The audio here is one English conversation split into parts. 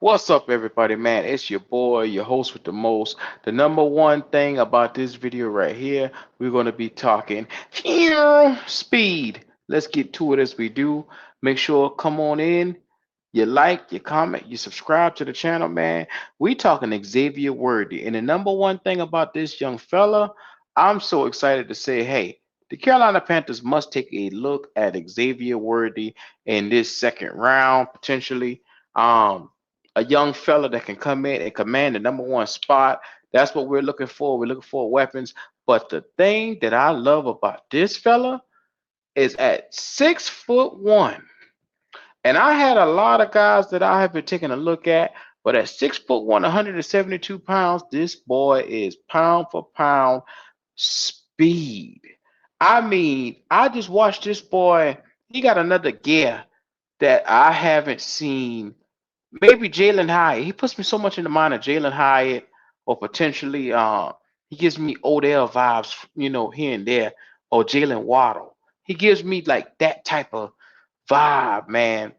What's up, everybody, man? It's your boy, your host with the most. The number one thing about this video right here, we're going to be talking speed. Let's get to it as we do. Make sure, come on in, you like, you comment, you subscribe to the channel, man. We talking Xavier Worthy. And the number one thing about this young fella, I'm so excited to say, hey, the Carolina Panthers must take a look at Xavier Worthy in this second round, potentially. A young fella that can come in and command the number one spot. That's what we're looking for. We're looking for weapons. But the thing that I love about this fella is at 6 foot one. And I had a lot of guys that I have been taking a look at, but at 6 foot one, 172 pounds, this boy is pound for pound speed. I mean, I just watched this boy. He got another gear that I haven't seen. Maybe Jalen Hyatt. He puts me so much in the mind of Jalen Hyatt, or potentially he gives me Odell vibes, here and there, or Jalen Waddle. He gives me like that type of vibe, man.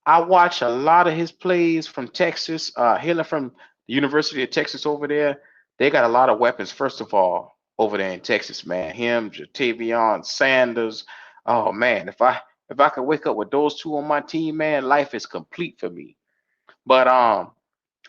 I watch a lot of his plays from Texas, hailing from the University of Texas over there. They got a lot of weapons, first of all, over there in Texas, man. Him, Jatavion Sanders. Oh man, if I could wake up with those two on my team, man, life is complete for me. But I'm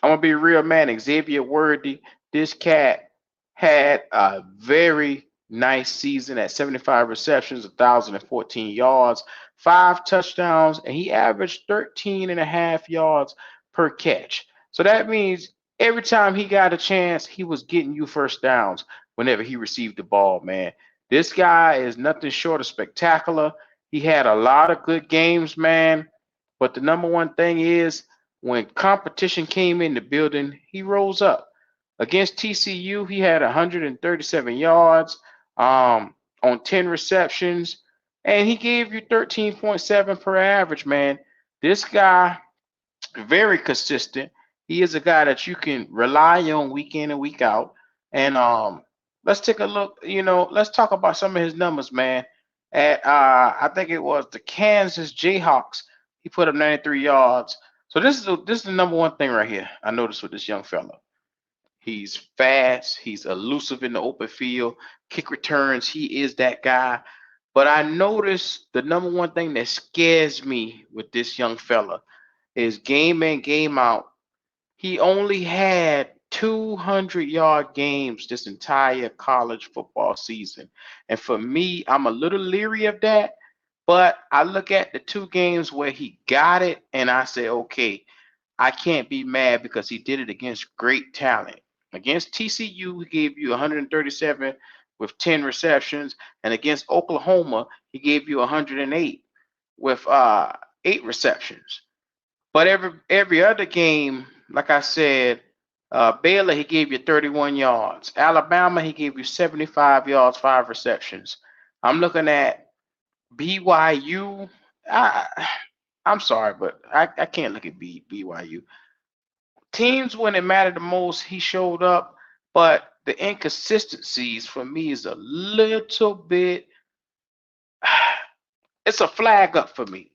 gonna be real, man. Xavier Worthy, this cat had a very nice season at 75 receptions, 1,014 yards, 5 touchdowns, and he averaged 13 and a half yards per catch. So that means every time he got a chance, he was getting you first downs whenever he received the ball, man. This guy is nothing short of spectacular. He had a lot of good games, man. But the number one thing is when competition came in the building, he rose up. Against TCU, he had 137 yards on 10 receptions, and he gave you 13.7 per average, man. This guy, very consistent. He is a guy that you can rely on week in and week out. And let's take a look. Let's talk about some of his numbers, man. At I think it was the Kansas Jayhawks, he put up 93 yards. So this is the number one thing right here. I noticed with this young fella. He's fast. He's elusive in the open field. Kick returns. He is that guy. But I noticed the number one thing that scares me with this young fella is game in, game out. He only had 200-yard games this entire college football season. And for me, I'm a little leery of that. But I look at the two games where he got it and I say, okay, I can't be mad because he did it against great talent. Against TCU, he gave you 137 with 10 receptions. And against Oklahoma, he gave you 108 with 8 receptions. But every other game, like I said, Baylor he gave you 31 yards. Alabama he gave you 75 yards, 5 receptions. I'm looking at BYU. I I'm sorry, but I can't look at BYU. Teams when it mattered the most, he showed up, but the inconsistencies for me is a little bit. It's a flag up for me.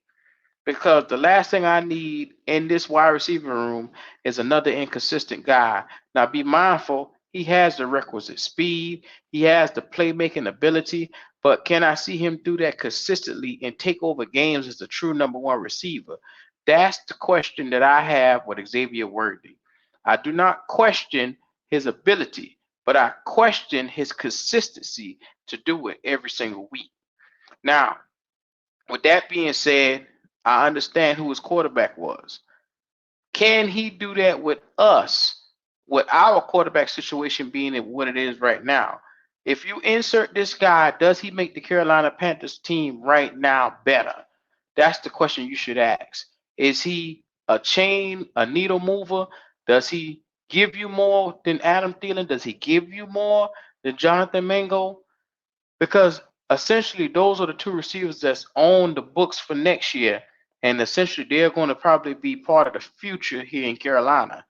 Because the last thing I need in this wide receiver room is another inconsistent guy. Now, be mindful, he has the requisite speed, he has the playmaking ability, but can I see him do that consistently and take over games as the true number one receiver? That's the question that I have with Xavier Worthy. I do not question his ability, but I question his consistency to do it every single week. Now, with that being said, I understand who his quarterback was. Can he do that with us, with our quarterback situation being what it is right now? If you insert this guy, does he make the Carolina Panthers team right now better? That's the question you should ask. Is he a chain, a needle mover? Does he give you more than Adam Thielen? Does he give you more than Jonathan Mango? Because essentially those are the two receivers that's on the books for next year, and essentially they're going to probably be part of the future here in Carolina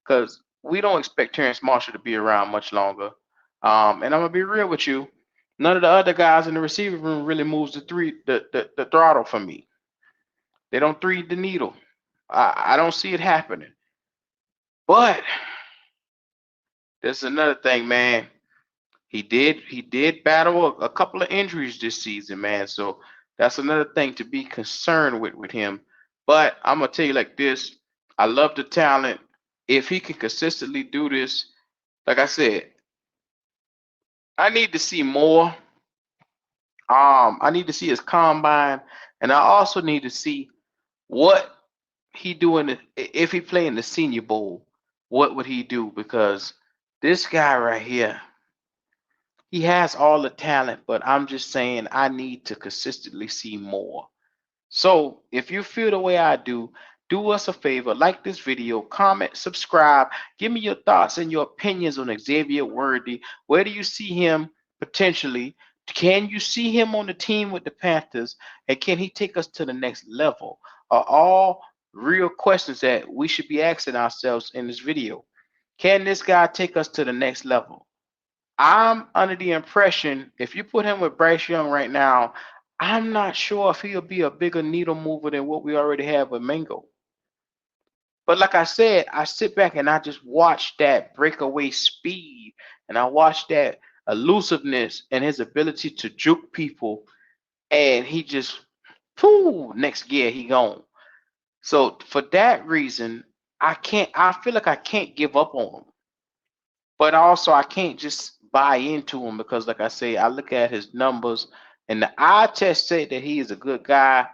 because we don't expect Terrence Marshall to be around much longer. And I'm gonna be real with you, none of the other guys in the receiver room really moves the throttle for me. They don't thread the needle. I don't see it happening. But there's another thing, man. He did battle a couple of injuries this season, man. So that's another thing to be concerned with him. But I'm gonna tell you like this: I love the talent. If he can consistently do this, like I said, I need to see more. I need to see his combine, and I also need to see what he doing if he play in the Senior Bowl. What would he do? Because this guy right here, he has all the talent, but I'm just saying I need to consistently see more. So if you feel the way I do us a favor, like this video, comment, subscribe, give me your thoughts and your opinions on Xavier Worthy. Where do you see him potentially? Can you see him on the team with the Panthers? And can he take us to the next level? Are all real questions that we should be asking ourselves in this video. Can this guy take us to the next level? I'm under the impression if you put him with Bryce Young right now, I'm not sure if he'll be a bigger needle mover than what we already have with Mingo. But like I said, I sit back and I just watch that breakaway speed and I watch that elusiveness and his ability to juke people, and he just, pooh, next year he gone. So for that reason, I feel like I can't give up on him. But also I can't just buy into him because, like I say, I look at his numbers and the eye test said that he is a good guy.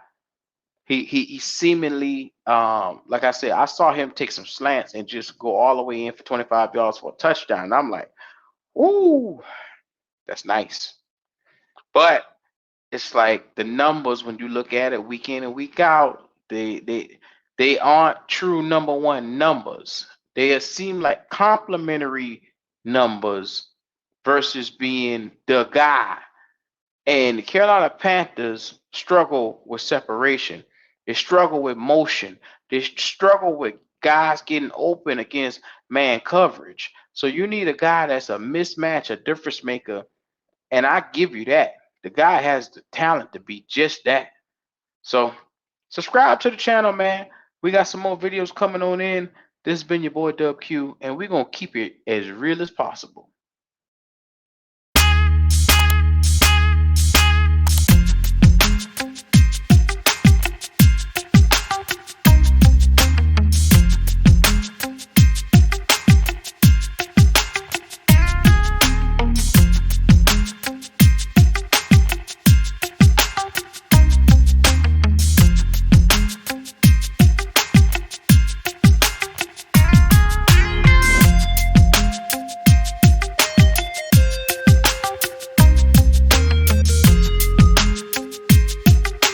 He seemingly, like I said, I saw him take some slants and just go all the way in for 25 yards for a touchdown. And I'm like, ooh, that's nice. But it's like the numbers when you look at it week in and week out, they aren't true number one numbers. They seem like complementary numbers versus being the guy. And the Carolina Panthers struggle with separation. They struggle with motion. They struggle with guys getting open against man coverage. So you need a guy that's a mismatch, a difference maker, and I give you that. The guy has the talent to be just that. So subscribe to the channel, man. We got some more videos coming on in. This has been your boy Dub Q, and we're gonna keep it as real as possible.